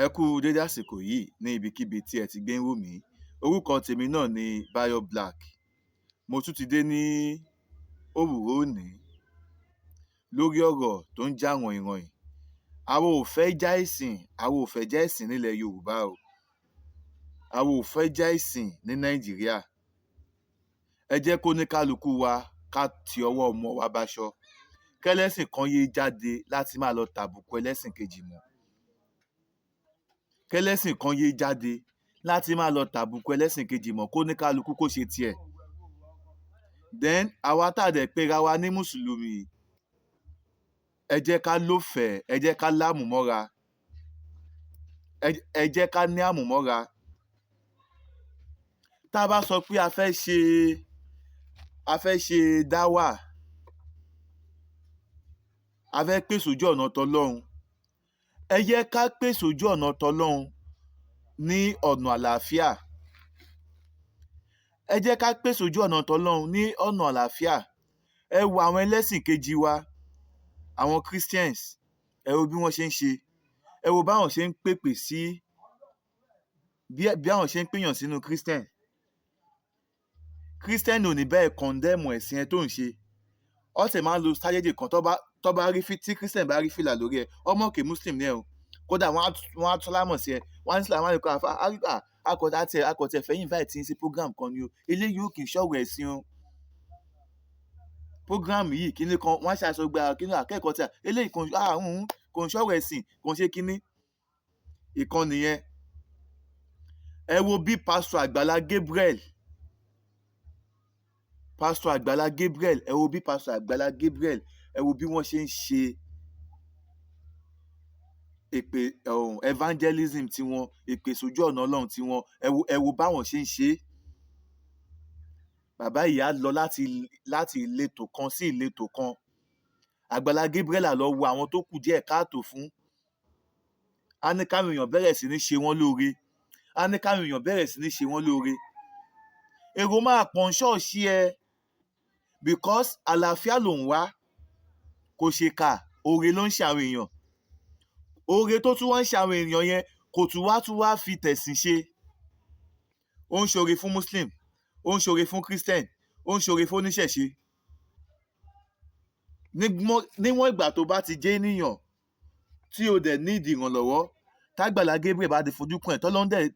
Ẹ kú dédé àsìkò yìí ní ibikíbi tí ẹ ti gbé ń wò mí. Orúkọ tèmi náà ni Bayo Black. Mo tún ti dé ní òwúrọ̀ òní lórí ọ̀rọ̀ tó ń jà rànyìnrànyìn. Àwa ò fẹ́ já ìsìn, àwa ò fẹ́ já ìsìn nílẹ̀ Yorùbá o. Àwa ò fẹ́ já ìsìn ní Nàìjíríà. Ẹ jẹ́ kó ní kálukú wa ká ti ọwọ́ ọmọ wa báṣọ. Kẹ́lẹ́sìn kan yéé jáde láti máa lọ tàbùkù ẹlẹ́sìn kejì mọ́. Kẹ́lẹ́sìn kan yéé jáde láti máa lọ tàbùkù ẹlẹ́sìn kejì mọ́, kó ní kálukú kó ṣe tiẹ̀. Then àwa tá a dẹ̀ pera wa ní Mùsùlùmí, ẹ jẹ́ ká lófẹ̀ẹ́, ẹ jẹ́ ká lámùmọ́ra, ẹ jẹ́ ká ní àmùmọ́ra. Tá a bá sọ pé a fẹ́ ṣe dáwà, a fẹ́ pèsè ojú ọ̀nà tọlọ́run, ẹ jẹ́ ká pèsè ojú ọ̀nà tọlọ́run ní ọ̀nà àlàáfíà. Ẹ jẹ́ ká pèsè ojú ọ̀nà tọlọ́run ní ọ̀nà àlàáfíà. Ẹ wo àwọn ẹlẹ́sìn kejì wa, àwọn Christians, ẹ wo bí wọ́n ṣe ń ṣe. Ẹ wo báwọn ṣe ń pèpè sí, bí àwọn ṣe ń pèyàn sínú Christian. Christian ò ní bẹ́ẹ̀ condemn ẹ̀sìn ẹ tó ń ṣe. Ó sì máa ń lo strategy kan tó bá rí tí Christian bá rí fìlà lórí ẹ, ọmọ òkè Muslim ni ẹ o. Kódà wọ́n á tún lámọ̀ sí ẹ. Wọ́n á ní sílẹ̀, wọ́n á ní kó akọ̀tẹ̀ fẹ́ invite yín sí program kan ni o. Eléyìí ò kì í ṣọ̀rọ̀ ẹ̀sìn o. Program yìí kíní kan, wọ́n á ṣàṣọgbà kíní akẹ́kọ̀ọ́ tí a eléyìí kò ń ṣọ̀rọ̀ ẹ̀sìn, kò ń ṣe kíní. Ìkan nìyẹn. Ẹ wo bí Pastor Àgbàlá Gabriel, ẹ wo bí Pastor Àgbàlá Gabriel, ẹ wo bí wọ́n ṣe ń ṣe èpè evangelism tiwọn, èpè sójú ọ̀nà Ọlọ́run tiwọn. Ẹ wo báwọn ṣe ń ṣe. Bàbá yìí á lọ láti ìletò kan sí ìletò kan. Àgbàlá Gabriel á lọ wo àwọn tó kù díẹ̀ káàtó fún. Á ní káwọn èèyàn bẹ̀rẹ̀ sí ní ṣe wọ́n lóore. Èrò máa pọ̀ ń ṣọ́ọ̀ṣì ẹ because àlàáfíà ló ń wá, kò ṣe kà, oore ló ń ṣe àwọn èèyàn. Oore tó tún wá ń ṣe àwọn èèyàn yẹn kò tún wá fi tẹ̀sìn ṣe. Ó ń ṣoore fún Muslim, ó ń ṣoore fún Christian, ó ń ṣoore fún oníṣẹ̀ṣe. Níwọ̀n ìgbà tó bá ti jẹ́ ènìyàn tí o dẹ̀ ní ìdí ìrànlọ́wọ́, tágbàlá Gabriel bá ti fojú kàn ẹ́,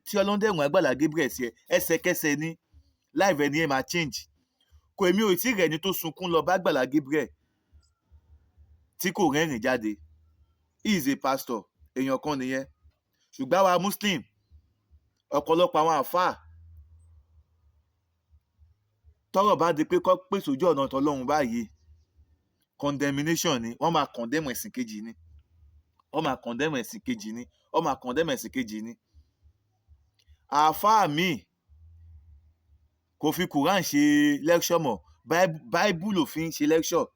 tí Ọlọ́run dẹ̀ rán Àgbàlá Gabriel sí ẹ, ẹsẹ̀kẹsẹ̀ ni life ẹni ẹ máa change. Kò èmi ò tí ì rẹ̀ ẹni tó sunkún lọ bá Àgbàlá Gabriel tí kò rẹ́rìn jáde. He is a pastor, èèyàn kan nìyẹn. Ṣùgbọ́n àwa Muslim, ọ̀pọ̀lọpọ̀ àwọn àfáà, tọ́rọ̀ bá di pé kó pèsè ojú ọ̀nà tọlọ́run báyìí, condemnation ni. Wọ́n máa condemn ẹ̀sìn kejì ni. Àfáà míì kò fi Quran ṣe lecture mọ́, Bible ló fi ń ṣe lecture.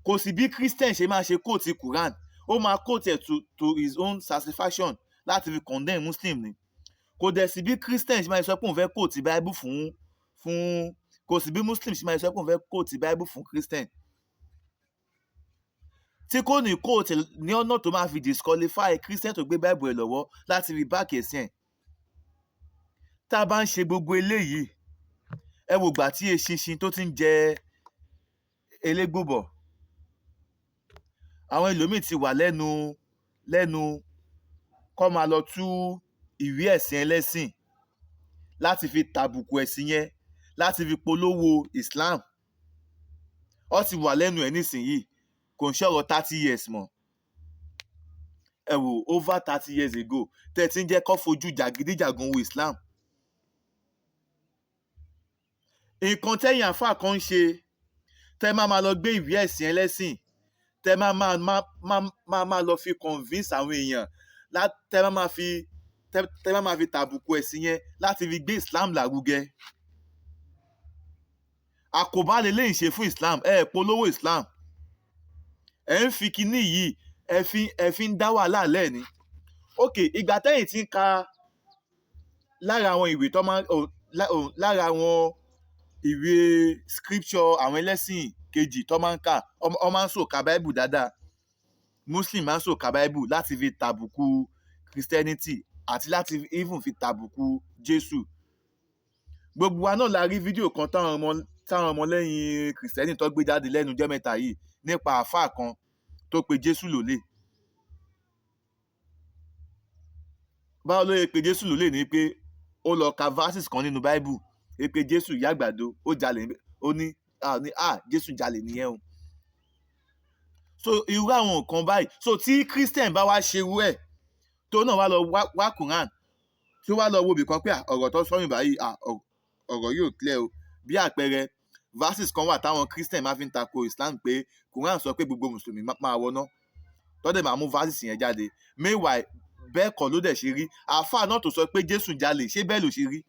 Kò sí bí Christian ṣe máa ṣe quote Quran, ó máa quote ẹ̀ to his own satisfaction láti fi condemn Muslim ni. Kò dẹ̀ sí bí Christian ṣe máa sọ pé òun fẹ́ quote Bible kò sí bí Muslim ṣe máa sọ pé òun fẹ́ quote Bible fún Christian. Tí kò ní quote ní ọ̀nà tó máa fi disqualify Christian tó gbé Bible ẹ̀ lọ́wọ́ láti fi back ẹ̀sìn ẹ̀. Tá a bá ń ṣe gbogbo eléyìí, ẹ wò gbà tí eṣinṣin tó ti ń jẹ elégbò bọ̀. Àwọn ẹlòmíì ti wà lẹ́nu kó máa lọ tú ìwé ẹ̀sìn ẹlẹ́sìn láti fi tàbùkù ẹ̀sìn yẹn, láti fi polówó Islam. Ó ti wà lẹ́nu ẹ̀ nísìnyìí, kò ń ṣọ̀rọ̀ 30 years mọ́. Ẹ wò over 30 years ago tẹ́ ti ń jẹ́ kó fojú jàgídíjàgan wo Islam. Nǹkan tẹ́yìn àfáà kan ń ṣe, tẹ́ máa lọ gbé ìwé ẹ̀sìn ẹlẹ́sìn, tẹ́ máa lọ fi convince àwọn èèyàn, tẹ́ máa fi tàbùkù ẹ̀sìn yẹn láti fi gbé Islam lárugẹ. Àkóbá lèléyìí ṣe fún Islam, ẹ polówó Islam. Ẹ ń fi kinní yìí, ẹ fi ń dá wàhálà lẹ̀ ni. Okay, ìgbà tẹ́yìn ti ń ka lára àwọn ìwé lára àwọn ìwé scripture àwọn ẹlẹ́sìn kejì tó máa ń kà, ọ máa ń sòka Bible dáadáa. Muslim máa ń sòka Bible láti fi tàbùkù Christianity àti láti even fi tàbùkù Jésù. Gbogbo wa náà la rí fídíò kan táwọn ọmọlẹ́yìn Kristẹni tó gbé jáde lẹ́nu ọjọ́ mẹ́ta yìí nípa àáfàá kan tó pe Jésù lólè. Báwo ló yẹ pé Jésù lólè ní pé ó lọ ka verses kan nínú Bible pé Jésù ìyá àgbàdo ó jalè, ó ní Jésù jalè nìyẹn o. So irú àwọn nǹkan báyìí, so tí Christian bá wá ṣe irú ẹ̀ tó náà wá lọ wá Quran tí ó wá lọ wo ibì kan pé ọ̀rọ̀ tó sọ́yìn báyìí ọ̀rọ̀ yóò clear o. Bí àpẹẹrẹ verses kan wà táwọn Christian máa fi ń tako Islam pé Quran sọ pé gbogbo mùsùlùmí máa wọná, tọ́dẹ̀ máa mú verses yẹn jáde. Meanwhile bẹ́ẹ̀ kọ́ ló dẹ̀ ṣe rí. Àáfàá náà tó sọ pé Jésù jalè, ṣé bẹ́ẹ̀ ló ṣe rí?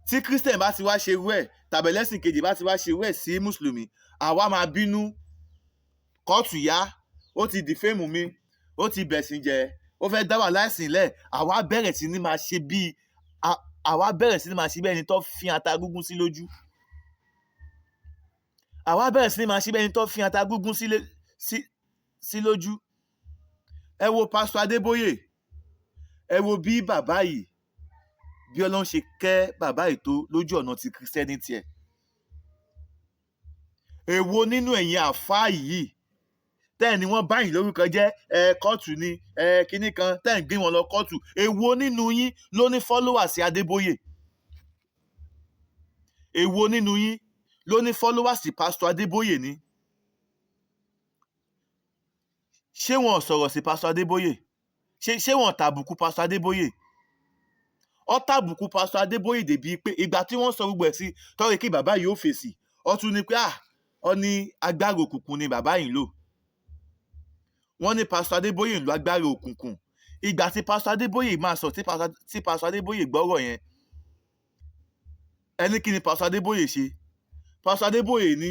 Tí Christian bá ti wá ṣe irú ẹ̀ tàbí ẹlẹ́sìn kejì bá ti wá ṣe irú ẹ̀ sí mùsùlùmí, àwa máa bínú, kóòtù yá, ó ti dìféèmù mi, ó ti bẹ̀sìn jẹ́, ó fẹ́ dá wà láìsìn lẹ̀. Àwa bẹ̀rẹ̀ sí ní máa ṣe bí ẹni tó fi ata gúngún sí lójú. Àwa bẹ̀rẹ̀ sí ní máa ṣe bí ẹni tó fi ata gúngún sí lójú. Ẹ wo Pásítọ̀ Adébóyè, ẹ wo bí bàbá yìí, bí Ọlọ́run ṣe kẹ́ bàbá yìí tó lójú ọ̀nà ti Christianity ẹ̀. Èwo nínú ẹ̀yin àfáà yìí tẹ́ẹ̀ ni wọ́n báyìí lórúkọ jẹ́, kóòtù ni kinní kan tẹ́ẹ̀ ń gbé wọn lọ kóòtù. Èwo nínú yín ló ní followers Adébóyè? Èwo nínú yín ló ní followers Pásítọ̀ Adébóyè ni? Ṣé wọn sọ̀rọ̀ sí Pásítọ̀ Adébóyè? Ṣé wọn tàbùkù Pásítọ̀ Adébóyè? Ó tàbùkù Pásítọ̀ Adébóyè débi pé ìgbà tí wọ́n sọ gbogbo ẹ̀ sí tọ́rí kí bàbá yìí ó fèsì, ó tún ní pé ó ní agbára òkùnkùn ni bàbá yìí ń lò. Wọ́n ní Pásítọ̀ Adébóyè ń lo agbára òkùnkùn. Ìgbà tí Pásítọ̀ Adébóyè máa sọ tí Pásítọ̀ Adébóyè gbọ́rọ̀ yẹn, ẹni kí ni Pásítọ̀ Adébóyè ṣe? Pásítọ̀ Adébóyè ní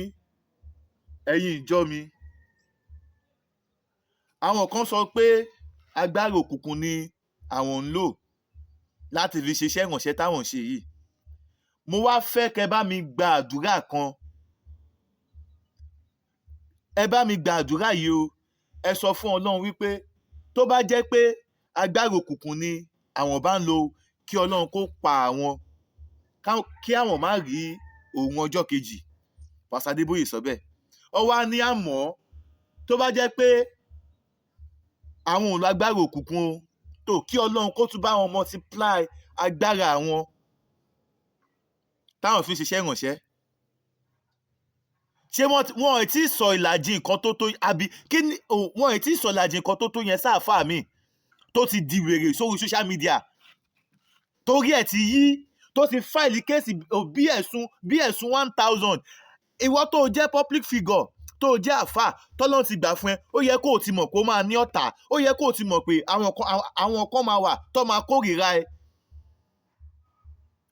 ẹ̀yin ìjọ mi, àwọn kan sọ pé agbára òkùnkùn ni àwọn ń lò láti fi ṣiṣẹ́ ìrànṣẹ́ táwọn ń ṣe yìí. Mo wá fẹ́ kẹ́ bá mi gba àdúrà kan. Ẹ bá mi gba àdúrà yìí o. Ẹ sọ fún Ọlọ́run wípé tó bá jẹ́ pé agbára òkùnkùn ni àwọn bá ń lò, kí Ọlọ́run kó pa àwọn, kí àwọn má rí òun ọjọ́ kejì. Pásítọ̀ Adébóyè sọ bẹ́ẹ̀. Ó wá ní àmọ́ tó bá jẹ́ pé àwọn ò lo agbára òkùnkùn o, tó kí Ọlọ́run kó tún bá wọn multiply agbára àwọn táwọn fi ń ṣiṣẹ́ ìrànṣẹ́. Ṣé wọ́n ò tí ì sọ ìlàjì nǹkan tó tó, àbí kí ni wọ́n ò tí ì sọ ìlàjì nǹkan tó tó yẹn sáàfáà mi tó ti di wèrè sórí social media, torí ẹ̀ ti yí, tó ti fáìlì kéèsì bí ẹ̀sùn 1000. Ìwọ tó jẹ́ public figure, tó jẹ́ àfáà tọ́lọ́run ti gbà fún ẹ, ó yẹ kó o ti mọ̀ pé ó máa ní ọ̀tá. Ó yẹ kó o ti mọ̀ pé àwọn kan máa wà tó máa kórìíra ẹ.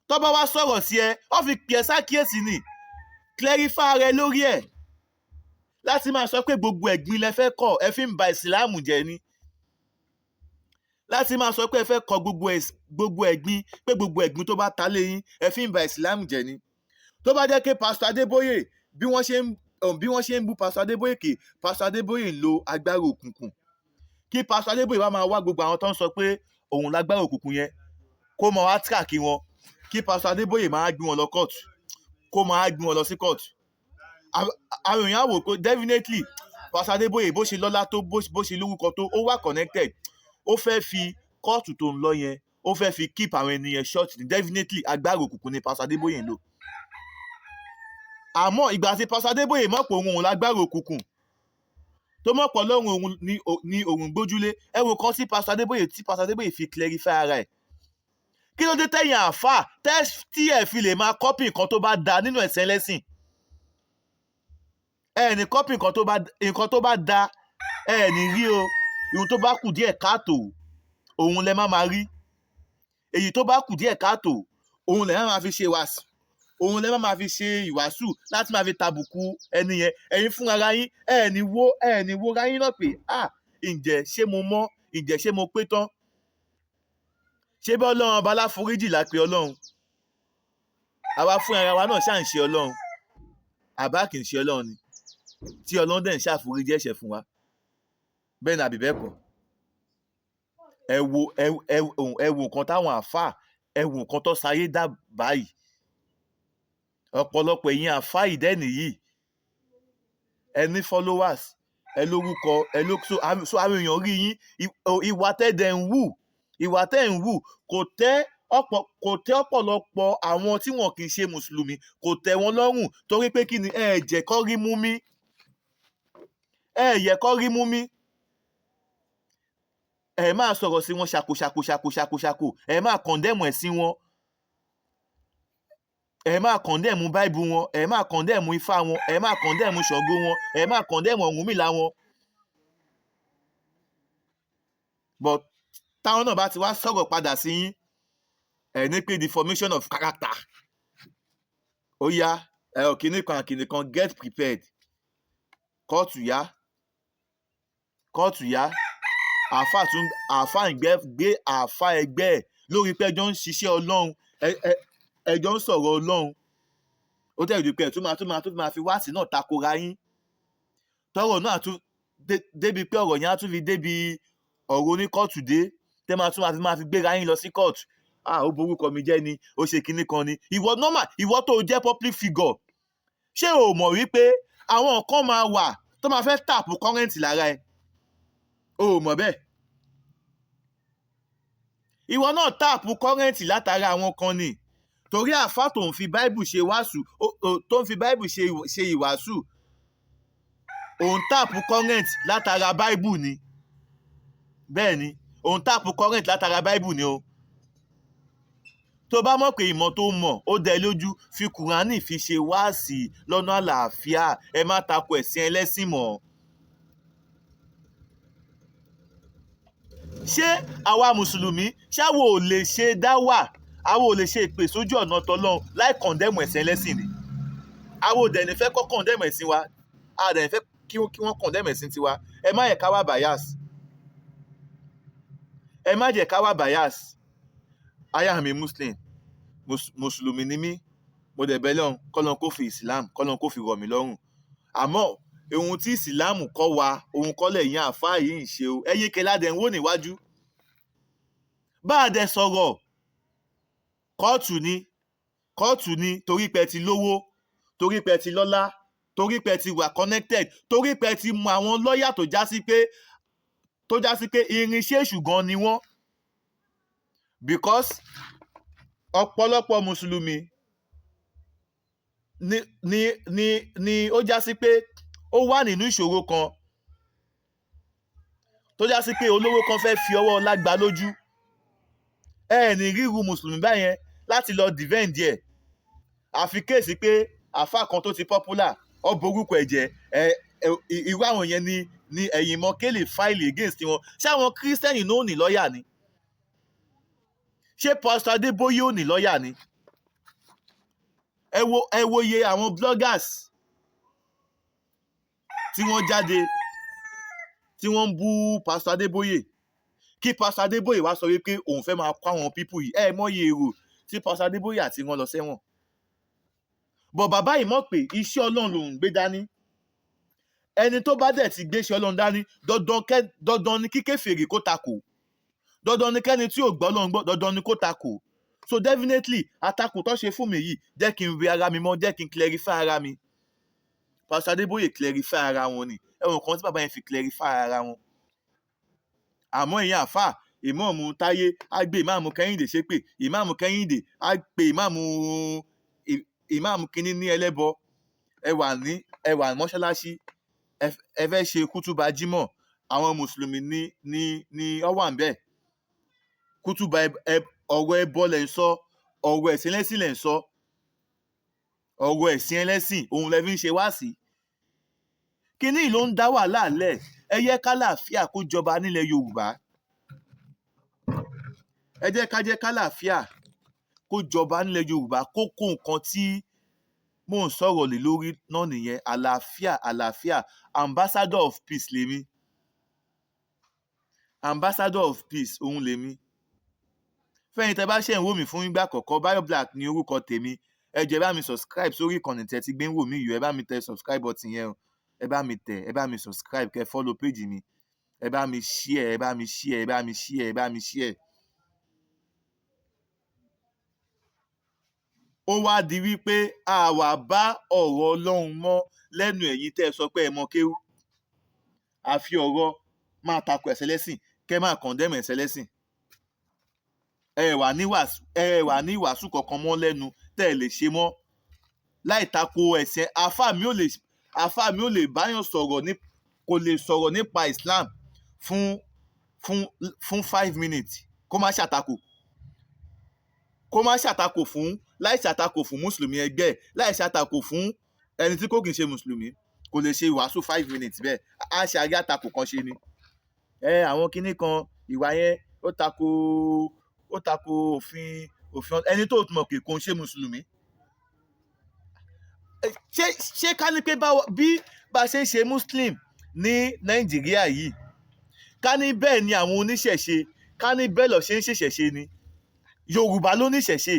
Tó bá wá sọ̀rọ̀ sí ẹ, ó fi pè ẹ́ sákíyèsí ni, clarify rẹ lórí ẹ̀. Láti máa sọ pé gbogbo ẹ̀gbin lẹ fẹ́ kọ̀, ẹ fi ń ba ìsìláàmù jẹ́ ni. Láti máa sọ pé ẹ fẹ́ kọ̀ gbogbo ẹ̀gbin, pé gbogbo ẹ̀gbin tó bá ta lé yín, ẹ fi ń ba ìsìláàmù jẹ́ ni. Tó bá jẹ́ pé Pásítọ̀ Adébóyè, bí wọ́n ṣe ń bú Pásítọ̀ Adébóyè, kì Pásítọ̀ Adébóyè ń lo agbára òkùnkùn, kí Pásítọ̀ Adébóyè wá máa wá gbogbo àwọn tó ń sọ pé òun lágbára òkùnkùn yẹn, kó máa wá tíráàkì wọn, kí Pásítọ̀ Adébóyè máa gbé wọn lọ kóòtù, kó máa gbé wọn lọ sí kóòtù. Àwọn èèyàn á wò pé definitely Pásítọ̀ Adébóyè bó ṣe lọ́lá tó, bó ṣe lórúkọ tó, ó wà connected. Ó fẹ́ fi kóòtù tó ń lọ yẹn, ó fẹ́ fi keep àwọn ènìyàn short ni. Definitely agbára òkùnkùn ni Pásítọ̀ Adébóyè ń lò. Àmọ́ ìgbà tí Pásítọ̀ Adébóyè mọ̀ pé òun lágbára òkùnkùn, tó mọ̀ pé Ọlọ́run òun ni òun gbójúlé, ẹ wo kan tí Pásítọ̀ Adébóyè fi clarify ara ẹ̀. Kí ló dé tẹ̀yìn àáfàá tí ẹ fi lè máa copy nǹkan tó bá da nínú ẹ̀sìn ẹlẹ́sìn? Ẹ ní copy nǹkan tó bá da, ẹ ní rí o. Ìhun tó bá kù díẹ̀ káàtó, òun lẹ máa rí. Èyí tó bá kù díẹ̀ káàtó, òun lẹ máa fi ṣe wàásù, òun lẹ máa fi ṣe ìwàásù láti máa fi tàbùkù ẹni yẹn. Ẹ̀yin fún ara yín, ẹ ní wo ra yín náà pé ǹjẹ́ ṣé mo mọ́, ǹjẹ́ ṣé mo pé tán? Ṣé bí Ọlọ́run ọba aláforíjì la pé Ọlọ́run? Àwa fún ara wa náà ṣáà ń ṣe Ọlọ́run, àbá kì í ṣe Ọlọ́run ni, tí Ọlọ́run dẹ̀ ń ṣàforíjì ẹ̀ṣẹ̀ fún wa. Bẹ́ẹ̀ ni àbí bẹ́ẹ̀ kọ́? ẹ wo nǹkan táwọn àáfàá, ẹ wo nǹkan tó sáyé dá báyìí. Ọ̀pọ̀lọpọ̀ ẹ̀yin àáfàá ìdẹ́nì yìí, ẹ ní followers, ẹ lórúkọ, so àwọn èèyàn rí yín, ìwà tẹ́ ń wù kò tẹ́ ọ̀pọ̀lọpọ̀ àwọn tí wọn kì í ṣe mùsùlùmí, kò tẹ́ wọn lọ́rùn, torí pé kí ni, ẹ jẹ́ kó rí mú mi, ẹ máa sọ̀rọ̀ sí wọn ṣàkóṣàkóṣàkóṣàkó, ẹ máa kọ̀ndẹ́mù ẹ̀sìn wọn, ẹ máa kọ̀ndẹ́mù báìbù wọn, ẹ máa kọ̀ndẹ́mù ifá wọn, ẹ máa kọ̀ndẹ́mù ṣàngó wọn, ẹ máa kọ̀ndẹ́mù ọ̀rúnmìlà wọn. But táwọn náà bá ti wá sọ̀rọ̀ padà sí yín, ẹ ní pé the formation of character, ó yá, kìnnì kan get prepared, kóòtù yá, àáfàá gbé àáfàá ẹgbẹ́ ẹ̀ lórí pé ẹjọ́ ń ṣiṣẹ́ Ọlọ́run, ẹjọ́ ń sọ̀rọ̀ Ọlọ́run, ó tẹ̀ ìdí pé ẹ̀ tún máa fi wáàsí náà takora yín, tọ́rọ̀ náà tún débi pé ọ̀rọ̀ yẹn á tún fi débi ọ̀rọ̀ oníkóòtù dé, tẹ́ máa fi gbéra yín lọ sí kóòtù. Ó borúkọ mi jẹ́ ni, ó ṣe kinní kan ni. Ìwọ tó jẹ́ public figure, ṣé o mọ̀ wípé àwọn kan máa wà tó máa fẹ́ tàpù kọ́rẹ́ǹtì lára ẹ? O mọ̀ bẹ́ẹ̀? Ìwọ náà tàpù kọ́rẹ́ǹtì látara àwọn kan ni, torí àáfà tó ń fi báìbù ṣe wàásù, tó ń fi báìbù ṣe ìwàásù, òun tàpù kọ́rẹ́ǹtì látara báìbù ni. Bẹ́ẹ̀ ni, òun tàpù kọ́rẹ́ǹtì látara báìbù ni o. Tó bá mọ̀ pé ìmọ̀ tó mọ̀ ó dẹ lójú, fi kùránì fi ṣe wáàsí lọ́nà àlàáfíà, ẹ má tako ẹ̀sìn ẹlẹ́sìn mọ́. Ṣé àwa mùsùlùmí ṣáwo ò lè ṣe dáwà, àwa ò lè ṣe ìpè sójú ọ̀nà tọlọ́run láì kọ̀ndẹ́mù ẹ̀sìn ẹlẹ́sìn ni? Àwa ò dẹ̀ ní fẹ́ kọ́ kọ̀ndẹ́mù ẹ̀sìn wa, a dẹ̀ ní fẹ́ kí wọ́n kọ̀ndẹ́mù ẹ̀sìn tiwa. Ẹ má yẹ ká wá bias, ẹ má jẹ́ ká wá bias. I am a Muslim, mùsùlùmí ni mí, mo dẹ̀ bẹ̀ Ọlọ́run kọ́lọ́run kó fi Islam, kọ́lọ́run kó fi rọ̀ mí lọ́rùn. Àmọ́ ohun tí ìsìláàmù kọ́ wa, ohun kọ́lẹ̀ yẹn àáfàá yìí ń ṣe o, ẹ̀yin kẹlẹ́ adẹ̀ ń wò níwájú. Bá a dẹ̀ sọ̀rọ̀, kóòtù ni torí pé ti lówó, torí pé ti lọ́lá, torí pé ti wà connected, torí pé ti mọ àwọn lọ́ọ̀yà tó já sí pé irinṣẹ́ èṣù gan ni wọ́n. Because ọ̀pọ̀lọpọ̀ mùsùlùmí ni ó já sí pé ó wà nínú ìṣòro kan, tó já sí pé olówó kan fẹ́ fi ọwọ́ ọlá gbá lójú. Ẹ ní ríru mùsùlùmí báyẹn láti lọ defend ẹ̀, àfi kéèsì pé àáfàá kan tó ti popular ó borúkọ ẹ̀jẹ̀, irú àwọn yẹn ni ẹ̀yìn mọ́ kéèlè file against wọn. Ṣé àwọn kírísítẹ́nì náà ò ní lọ́ọ̀yà ni? Ṣé Pastor Adébóyè ò ní lọ́ọ̀yà ni? Ẹ wo iye àwọn bloggers tí wọ́n jáde tí wọ́n ń bú Pastor Adébóyè, kí Pastor Adébóyè wá sọ wípé òun fẹ́ máa kó àwọn pípù yìí, ẹ mọ̀ye èrò tí Pastor Adébóyè àti wọn lọ sẹ́wọ̀n. Bọ̀ bàbá yìí mọ̀ pé iṣẹ́ Ọlọ́run lòun gbé dání. Ẹni tó bá dẹ̀ ti gbé iṣẹ́ Ọlọ́run dání, dandan ni kí kèfèrí kó takò, dandan ni kẹ́ni tí ò gbọ́ Ọlọ́run gbọ́, dandan ni kó takò. So definitely àtakò tó ṣe fún mi yìí jẹ́ kí n wẹ ara mi mọ́, jẹ́ kí n clarify ara mi. Pastor Adébóyè clarify ara wọn ni, ẹ̀wọ̀n kan tí bàbá yẹn fi clarify ara wọn. Àmọ́ ìyẹn àáfàá, ìmáàmù Táyé á gbé ìmáàmù Kẹ́hìndé ṣépè, ìmáàmù Kẹ́hìndé á gbé ìmáàmù kínní ní ẹlẹ́bọ. Ẹ wà mọ́ṣáláṣí, ẹ fẹ́ ṣe kútúbà jímọ̀, àwọn mùsùlùmí ní ó wà ńbẹ̀. Kútúbà ọ̀rọ̀ ẹbọ lẹ̀ ń sọ, ọ̀rọ̀ ẹ̀sìn ẹlẹ́sìn lẹ̀ ń sọ, ọ̀rọ̀ ẹ̀sìn ẹlẹ́sìn òun lẹ fi ń ṣe wáàsí. Kíní ló ń dá wàhálà lẹ̀. Ẹ yẹ kálàáfíà kó jọba nílẹ̀ Yorùbá. Ẹ jẹ́ kálàáfíà kó jọba nílẹ̀ Yorùbá. Kókó nǹkan tí mò ń sọ̀rọ̀ lé lórí náà nìyẹn. Àlàáfíà. Ambassador of peace lèmi. Ambassador of peace òun lèmi. Fẹ́yìn tẹ́ bá ṣe ń wò mí fún ìgbà àkọ́kọ́, Bayo Black ni orúkọ tèmi. Ẹ jẹ́ bá mi subscribe sórí ìkànnì tẹ́ ti gbé ń wò mí yìí. Ẹ bá mi tẹ subscribe button yẹn o. Ẹ bá mi subscribe, kẹ́ follow page mi. ẹ bá mi share, ẹ bá mi share, ẹ bá mi share, ẹ bá mi share. Ó wá di wípé a wà bá ọ̀rọ̀ Ọlọ́run mọ́ lẹ́nu ẹ̀yin tẹ́ ẹ sọ pé ẹ mọ kéwú. Àfi ọ̀rọ̀ máa tako ẹ̀sẹ̀ lẹ́sìn, kẹ́ máa condemn ẹ̀sẹ̀ lẹ́sìn. Ẹ wà ní ìwàásù kankan mọ́ lẹ́nu tẹ́ ẹ lè ṣe mọ́ láì tako ẹ̀sẹ̀. Àfáà mi ò lè báyàn sọ̀rọ̀ kò lè sọ̀rọ̀ nípa Islam fún 5 minutes kó má ṣàtakò. Láì ṣàtakò fún mùsùlùmí ẹgbẹ́, láì ṣàtakò fún ẹni tí kò kì í ṣe mùsùlùmí, kò lè ṣe ìwàásù 5 minutes bẹ́ẹ̀. A ṣe àrí àtakò kan ṣe ni. Àwọn kinní kan ìwà yẹn ó tako òfin ẹni tó mọ̀ pé kò ń ṣe mùsùlùmí. Ṣé ká ní pé bí bá ṣe ń ṣe muslim ní Nàìjíríà yìí, ká ní bẹ́ẹ̀ ni àwọn oníṣẹ̀ṣe, ká ní bẹ́ẹ̀ lọ ṣe ń ṣèṣẹ̀ṣe ni. Yorùbá ló níṣẹ̀ṣe.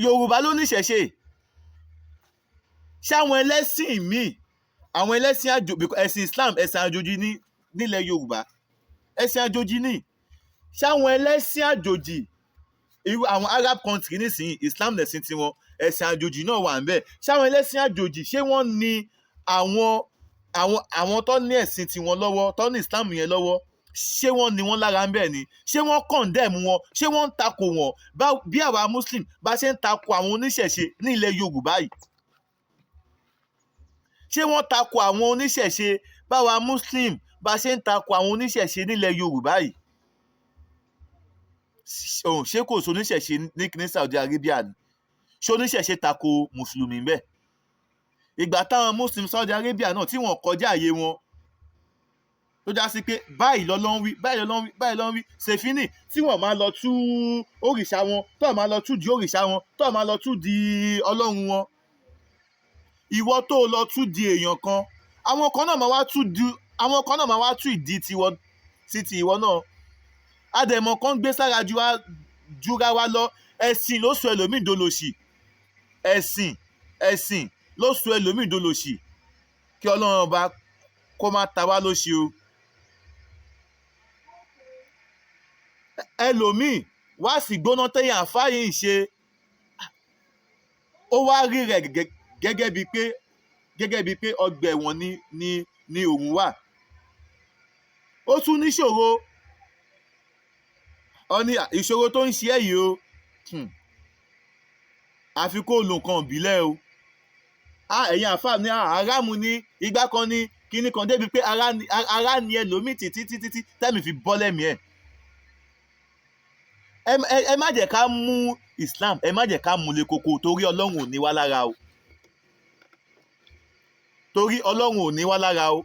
Yorùbá ló níṣẹ̀ṣe. Ṣé àwọn ẹlẹ́sìn míì, àwọn ẹlẹ́sìn ẹ̀sìn Islam, ẹ̀sìn àjòjì nílẹ̀ Yorùbá, ẹ̀sìn àjòjì ni. Ṣé àwọn ẹlẹ́sìn àjòjì, irú àwọn Arab country nísìnyí, Islam lẹ̀sìn tiwọn, ẹ̀sìn àjòjì náà wà ń bẹ̀. Ṣé àwọn ẹlẹ́sìn àjòjì, ṣé wọ́n ní àwọn tó ní ẹ̀sìn tiwọn lọ́wọ́, tó ní Islam yẹn lọ́wọ́, ṣé wọ́n ní wọ́n lára ń bẹ̀ ni? Ṣé wọ́n condemn wọn? Ṣé wọ́n ń takò wọn bí àwa Muslim bá ṣe ń takò àwọn oníṣẹ̀ṣe ní ilẹ̀ Yorùbá yìí? Ṣé wọ́n takò àwọn oníṣẹ̀ṣe báwa Muslim bá ṣe ń takò àwọn oníṣẹ̀ṣe nílẹ̀ Yorùbá yìí? Ṣé kò sí oníṣẹ̀ṣe ní Saudi Arabia ni? Ṣé oníṣẹ̀ṣe takò mùsùlùmí ń bẹ̀? Ìgbà táwọn Muslim Saudi Arabia náà tí wọ́n kọjá àyè wọn, tó já sí pé báyìí lọ́lọ́ ń wí, báyìí lọ́lọ́ ń wí, ṣèfínì tí wọ́n máa lọ tú òrìṣà wọn, tó máa lọ tú di òrìṣà wọn, tó máa lọ tú di ọlọ́run wọn. Ìwọ tó lọ tú di èèyàn kan, àwọn kan náà máa wá tú ìdí tiwọn sí ti ìwọ náà. Adẹ̀mọ̀ kan gbé sára jura wa lọ. Ẹ̀sìn ló sọ ẹlòmíì dolòṣì. Ẹ̀sìn ló sọ ẹlòmíì dolòṣì. Kí Ọlọ́run ọba kó má ta wá lóṣì o. Ẹlòmíì wá sì gbóná tẹ́yìn àfáà yìí ń ṣe, ó wá rí rẹ̀ gẹ́gẹ́ bíi pé ọgbà ẹ̀wọ̀n ni òun wà. Ó tún níṣòro. Ó ní ìṣòro tó ń ṣe ẹ́ yìí o, àfi kó lo nǹkan ìbílẹ̀ o. Ẹ̀yin àfáà ní aráàmù ní igbá kan ní kíní kan débi pé ara ni ẹlòmíì títí tẹ́mi fi bọ́ lẹ́mìí ẹ̀. Ẹ má jẹ́ ká mú Islam, ẹ má jẹ́ ká mú le koko, torí Ọlọ́run ò ní wá lára o. Torí Ọlọ́run ò ní wá lára o.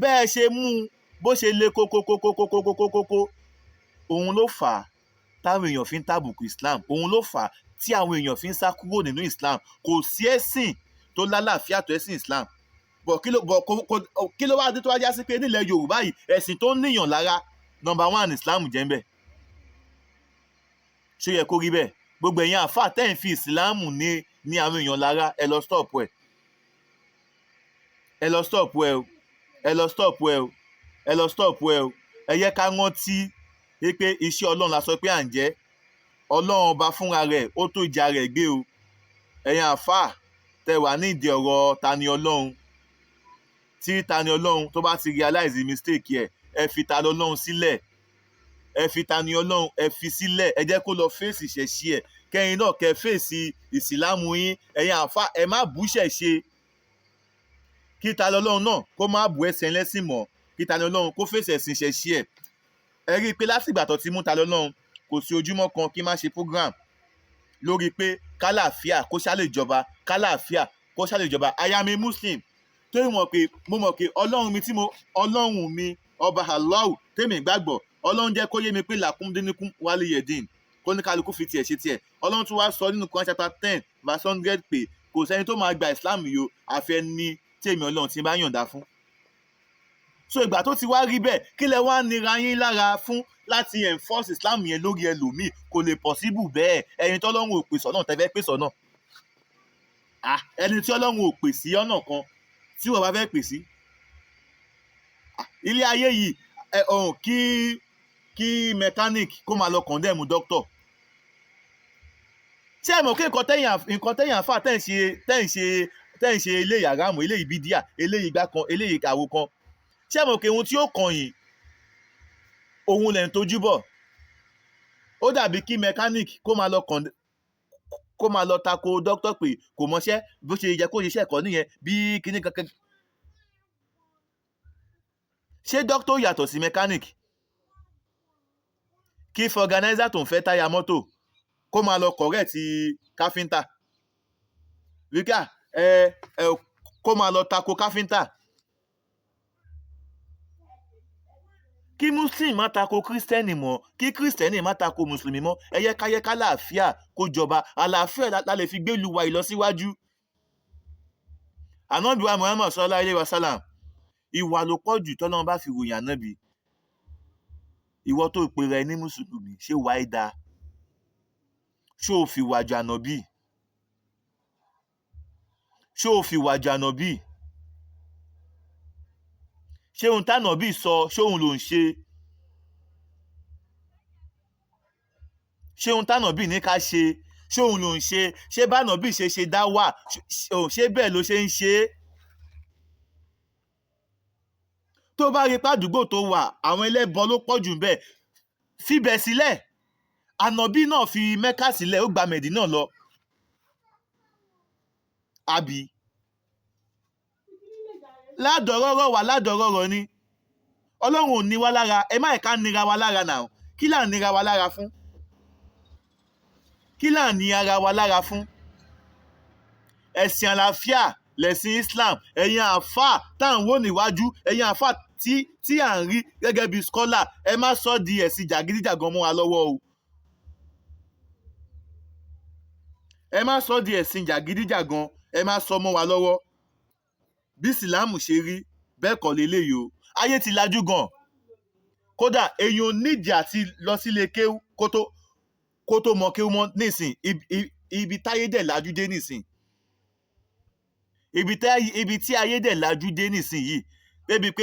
Bẹ́ẹ̀ ṣe mú bó ṣe le kókókókókókókókó, òun ló fà á táwọn èèyàn fi ń tàbùkù Islam. Òun ló fà á tí àwọn èèyàn fi ń sá kúrò nínú Islam. Kò sí ẹ̀sìn tó lálàáfíà tó ẹ̀sìn Islam. Kí ló wá dé tó wá já sí pé nílẹ̀ Yorùbá yìí ẹ̀sìn tó níyàn lára number 1 Islam jẹ́ ń bẹ̀? Ṣé yẹ kó rí bẹ́ẹ̀? Gbogbo ẹ̀yin àfáà tẹ́ ń fi Islam ní àwọn èèyàn lára, ẹ lọ stop ẹ̀. Ẹ lọ stop ẹ̀ o. Ẹ lọ stop ẹ̀ o. Ẹ lọ stop ẹ̀ o. Ẹ yẹ ká rántí pé iṣẹ́ Ọlọ́run la sọ pé à ń jẹ́. Ọlọ́run ọba fúnra rẹ̀ ó tó ìjà rẹ̀ gbé o. Ẹ̀yin àfáà tẹ́ wà ní ìdí ọ̀rọ̀ Tani Olorun, tí Tani Olorun tó bá ti realize mistake ẹ̀, ẹ fi Tani Olorun sílẹ̀. Ẹ fi Tani Olorun, ẹ fi sílẹ̀. Ẹ jẹ́ kó lọ fèsì ìṣẹ̀ṣe ẹ̀. Kẹ́yìn náà kẹ́ fèsì ìsìlámù yín. Ẹ̀yin àfáà ẹ má bú ìṣẹ̀ṣe. Kí Tani Olorun náà kó má bú ẹ̀sìn ẹlẹ́sìn mọ́. Kí Tani Olorun kó fèsì ẹ̀sìn ìṣẹ̀ṣe ẹ̀. Ẹ rí i pé látìgbà tó ti mú Tani Olorun, kò sí ojúmọ́ kan kí n má ṣe program lórí pé kálàáfíà kó ṣá lè jọba, kálàáfíà kó ṣá lè jọba. I am a Muslim. Torí mo mọ̀ pé Ọlọ́run mi ọba Allah tèmi gbàgbọ́. Ọlọ́run jẹ́ kó yé mi pé làkún dínkù wálé yẹ̀dín, kó ní kálukú fi tiẹ̀ ṣe tiẹ̀. Ọlọ́run tún wá sọ nínú Quran chapter 10 verse 100 pé kò sẹ́ni tó máa gba Islam yìí o àfi ẹni tí èmi Ọlọ́run ti bá yọ̀ǹda fún. So ìgbà tó ti wá rí bẹ́ẹ̀, kí lẹ wá nira yín lára fún láti enforce Islam yẹn lórí ẹlòmíì? Kò lè possible bẹ́ẹ̀. Ẹni tí Ọlọ́run ò pè sọ́nà tẹ́fẹ́ pè sọ́nà. Ẹni tí Ọlọ́run ò pè sí ọ̀nà kan tí wọ́n bá fẹ́ pè sí. ilé ayé yìí kí mechanic kó máa lọ condemn doctor. ṣé ẹ mọ̀ pé nǹkan tẹ́yìn àfà tẹ́ ń ṣe eléyìí àrámù, eléyìí bídíà, eléyìí ìgbà kan, eléyìí àwo kan, ṣé ẹ mọ̀ pé ohun tí ó kàn yín òun lẹ̀ ń tójú bọ̀. Ó dàbí kí mechanic kó máa lọ tako doctor pé kò mọṣẹ́ bó ṣe yẹ kó ṣiṣẹ́ ẹ̀kọ́ nìyẹn bí kíní kankan. ṣé doctor yàtọ̀ sí mechanic? Kí fọganáísà tó ń fẹ́ táyà mọ́tò kó máa lọ correct káfíńtà wíkà kó máa lọ tako káfíńtà. Kí muslim má tako kírísítẹ́nì mọ́, kí kírísítẹ́nì má tako mùsùlùmí mọ́, ẹyẹkáyẹká láàfíà kó jọba. Àlàáfíà la lè fi gbélú wa ìlọsíwájú. Ànábì wa Muhammad sallallahu alaihi wasallam, ìwà ló pọ̀ jù tọ́lọ́run bá fi ròyìn ànábì. Ìwọ tó pe rẹ ní mùsùlùmí, ṣé wà á dáa? ṣé o fi wà jù ànábì? ṣé o fi wà jù ànábì? ṣé ohun tánàbì sọ ṣé òun ló ń ṣe? ṣé ohun tánàbì ní ká ṣe ṣé òun ló ń ṣe? ṣé bánàbì ṣe dá wà ṣé bẹ́ẹ̀ ló ṣe ń ṣe é? Tó bá rí pàdúgbò tó wà àwọn ẹlẹ́bọ ló pọ̀ jù bẹ́ẹ̀, fibẹ̀ sílẹ̀. Ànábì náà fi Mẹ́kà sílẹ̀, ó gba Mẹ̀dínà lọ. Àbí ládọ̀rọ̀rọ̀ wà ládọ̀rọ̀rọ̀ ni. Ọlọ́run ò ní wá lára, ẹ má ẹ̀ka nira wa lára náà. Kí là ń nira wa lára fún? Kí là ń ní ara wa lára fún? Ẹ̀sìn àlàáfíà lẹ̀sìn Islam. Ẹ̀yin àáfàá tá à ń wò níwájú, ẹ̀yin àáfàá tí à ń rí gẹ́gẹ́ bí scholar, ẹ má sọ di ẹ̀sìn jàgídíjàgan mọ́ wa lọ́wọ́ o. Ẹ má sọ di ẹ̀sìn jàgídíjàgan, ẹ má sọ mọ́ wa lọ́wọ́. Bí ìsìlámù ṣe rí bẹ́ẹ̀ kọ́ leléyìí o. Ayé ti lajú gan. Kódà èèyàn nídìí àti lọ sílé kéwú kó tó mọ kéwú mọ́ nísìn. Ibi táyé dẹ̀ lajú dé nísìn. Ibi tí ayé dẹ̀ lajú dé nísìn yìí, débi pé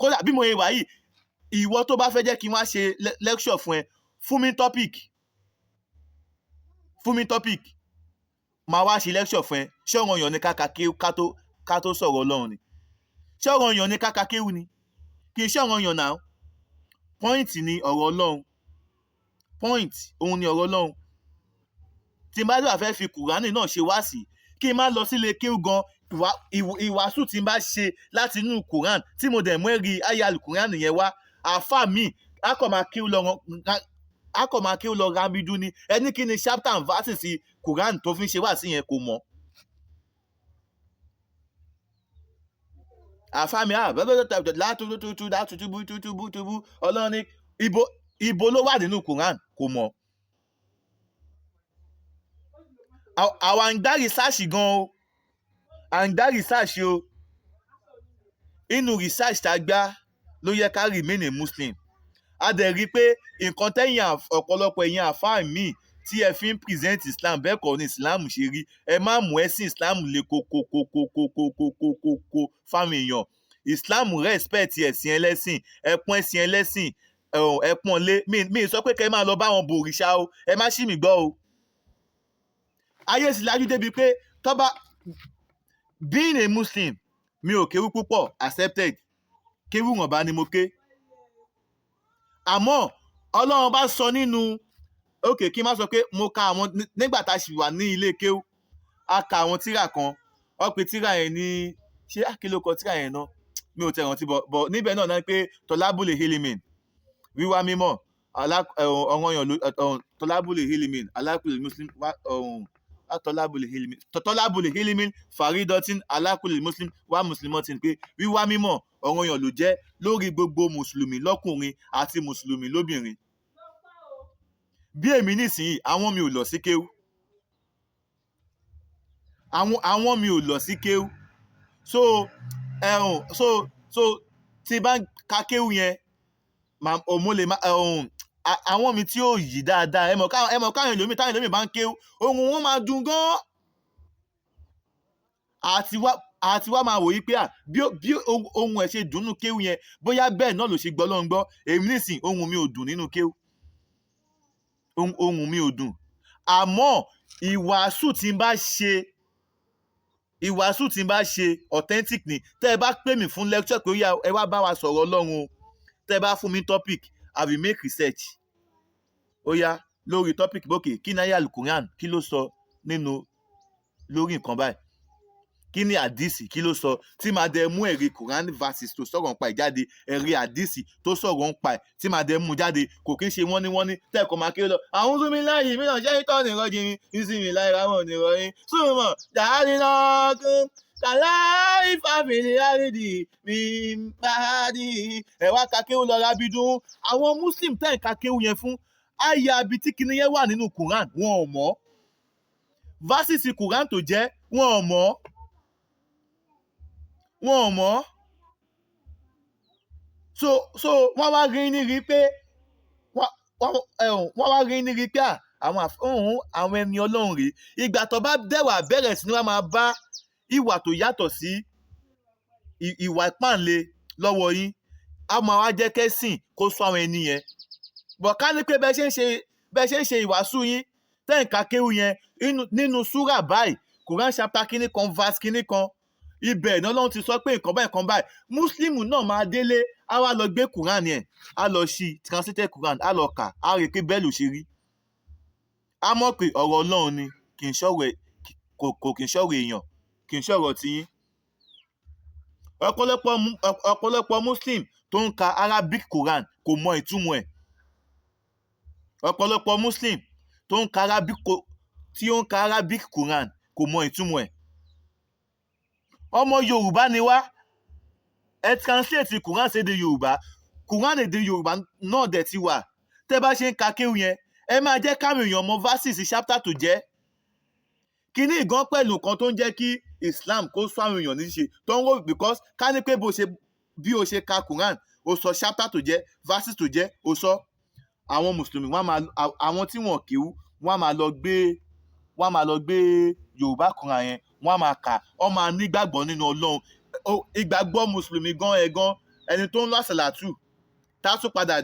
kódà bí mo yẹ wà yìí, ìwọ tó bá fẹ́ jẹ́ kí n wá ṣe lecture fún ẹ, fún mi topic máa wá ṣe lecture fún ẹ. Ṣé ọ̀rọ̀ èèyàn ní ká kéwú ká tó sọ̀rọ̀ Ọlọ́run ni? Ṣé ọ̀rọ̀ èèyàn ní ká kéwú ni? Kì í ṣe ọ̀rọ̀ èèyàn náà. Point ni ọ̀rọ̀ Ọlọ́run. Point òun ni ọ̀rọ̀ Ọlọ́run. Tí n bá dé wà fẹ́ fi Kùránì náà ṣe wá sí, kí n má lọ sílé kéwú gan. Ìwàásù tí n bá ṣe láti inú Kùrán tí mo dẹ̀ mú ẹ̀rí ayal Kùránì yẹn wá, àáfàá mi á kọ̀ máa kéwú lọ rábídú ni. Ẹni kí ni chapter and verse sí Kùránì tó fi ń ṣe wá sí yẹn kò mọ̀. Àáfàá mi látútúbú Ọlọ́run ní ibo ló wà nínú Kùránì kò mọ̀. Àwa ń dá research gan o. À ń dá research o. Inú research tá a gbá ló yẹ ká remain a Muslim. A dẹ̀ rí i pé nǹkan tẹ́yìn ọ̀pọ̀lọpọ̀ ẹ̀yin àáfàá mi tí ẹ fi ń present Islam bẹ́ẹ̀ kọ́ ni Islam ṣe rí. Ẹ má mú ẹ̀sìn Islam le kókókókókókókókó fáwọn èèyàn. Islam respect ẹ̀sìn ẹlẹ́sìn, ẹ pọ́n ẹ̀sìn ẹlẹ́sìn, ẹ pọ́n lé. Mi sọ pé kẹ́ ẹ máa lọ bá wọn bọ òrìṣà o, ẹ má ṣì mí gbọ́ o. Ayé sì lajú débi pé tọ́ba being a Muslim, mi ò kéwú púpọ̀, accepted. Kéwú wọ̀nba ni mo ké. Àmọ́ Ọlọ́run bá sọ nínú kí n má sọ pé mo ka àwọn nígbà tá a ṣì wà ní ilé kéwú, a ka àwọn tírà kan. Wọ́n pe tírà yẹn ní ṣé àkìlò kọ tírà yẹn náà? Mi ò tẹ̀ rántí bọ̀ níbẹ̀ náà pé tọ́lábùlì hilimin, wíwá mímọ́ tọ́lábùlì hilimin alákùlì muslim tọ́lábùlì hilimin faridotin alákùlì muslim wá muslimatin, pé wíwá mímọ́ ọ̀ranyàn ló jẹ́ lórí gbogbo mùsùlùmí lọ́kùnrin àti mùsùlùmí lóbìnrin. Bí èmi nísìnyí, àwọn mi ò lọ sí kéwú. Àwọn mi ò lọ sí kéwú. So tí bá ń ka kéwú yẹn, mo lè àwọn mi tí ó yí dáadáa, ẹ mọ̀ káwọn ẹlòmíì táwọn ẹlòmíì bá ń kéwú, ohùn wọn máa dùn gan. àti wá máa wòye pé bí ohun ẹ̀ ṣe dùn nínú kéwú yẹn bóyá bẹ́ẹ̀ náà ló ṣe gbọ́ lọ́n gbọ́. Èmi nísìn ohun mi ò dùn nínú kéwú, ohun mi ò dùn, àmọ́ ìwàásù tí n bá ṣe authentic ni. Tẹ́ ẹ bá pè mí fún lecture pé ẹ wá bá wa sọ̀rọ̀ Ọlọ́run o, tẹ́ ẹ bá fún mi topic I will make research. Ó yá lórí topic bókè kí ni ayé alukuran kí ló sọ nínú lórí nǹkan báyìí, kí ni àdìsí kí ló sọ, tí màá dẹ mú ẹ̀rí Quran verses tó sọ̀rọ̀ nípa ẹ̀ jáde, ẹ̀rí àdìsí tó sọ̀rọ̀ nípa ẹ̀ tí màá dẹ mú jáde. Kò kí ń ṣe wọ́n ní tẹ́ẹ̀kọ́ máa kéré lọ. Àwọn súnmí láàyè mí náà ṣe é tọ́ nìkan jí mi ìsinmi láìráwọ̀ nìrọ̀yìn súnmọ̀ jáde náà kún kàlá ìfàfìlì àrídì mi bá dì. Ẹ wá ka kéwú lọ lábídún. Àwọn Muslim tẹ́ ẹ̀ ka kéwú yẹn fún àyà àbí tí kinní yẹn wà nínú Quran wọn ò mọ̀, verses Quran tó jẹ́ wọn ò mọ̀, so wọ́n wá rí ní rí pé wọ́n wá rí ní rí pé àwọn ẹni Ọlọ́run rèé. Ìgbà tó bá dẹ̀wà bẹ̀rẹ̀ sí ni wọ́n máa bá ìwà tó yàtọ̀ sí ìwà ìpáǹle lọ́wọ́ yín, a máa wá jẹ́ kẹ́sìn kó sọ àwọn ẹni yẹn. Bọ̀ ká ní pé bẹ́ẹ̀ ṣe ń ṣe ìwàásù yín tẹ́ǹka kéwú yẹn nínú súrà báyìí Quran chapter kínní kan verse kínní kan ibẹ̀ náà Ọlọ́run ti sọ pé nǹkan báyìí Muslim náà máa délé á wá lọ gbé Quran yẹn á lọ ṣí translated Quran á lọ kà á rí i pé bẹ́ẹ̀ ló ṣe rí. Á mọ̀ pé ọ̀rọ̀ Ọlọ́run ni kì í ṣọ̀rọ̀ èèyàn, kì í ṣọ̀rọ̀ tiyín. Ọ̀pọ̀lọpọ̀ Muslim tó ń ka Arabic Quran kò mọ ìtumọ̀ ẹ̀. Ọ̀pọ̀lọpọ̀ Muslim tí ó ń ka Arabic Quran kò mọ ìtumọ̀ ẹ̀. Ọmọ Yorùbá ni wá, ẹ translate Quran sédè Yorùbá, Quran èdè Yorùbá náà dẹ̀ ti wà. Tẹ́ bá ṣe ń ka kéwú yẹn ẹ máa jẹ́ káwọn èèyàn mọ verses chapter tó jẹ́. Kíní ìgan pẹ̀lú nǹkan tó ń jẹ́ kí Islam kó sọ àwọn èèyàn níṣe tó ń wò because ká ní pé bí o ṣe ka Quran o sọ chapter tó jẹ́ verses tó jẹ́ o sọ, àwọn mùsùlùmí àwọn tí wọn kéwú wọ́n máa lọ gbé Yorùbá Quran yẹn wọ́n á máa kà, wọ́n máa nígbàgbọ́ nínú Ọlọ́run. Ìgbàgbọ́ mùsùlùmí gan ẹni tó ń lọ àsàlátù tá a tún padà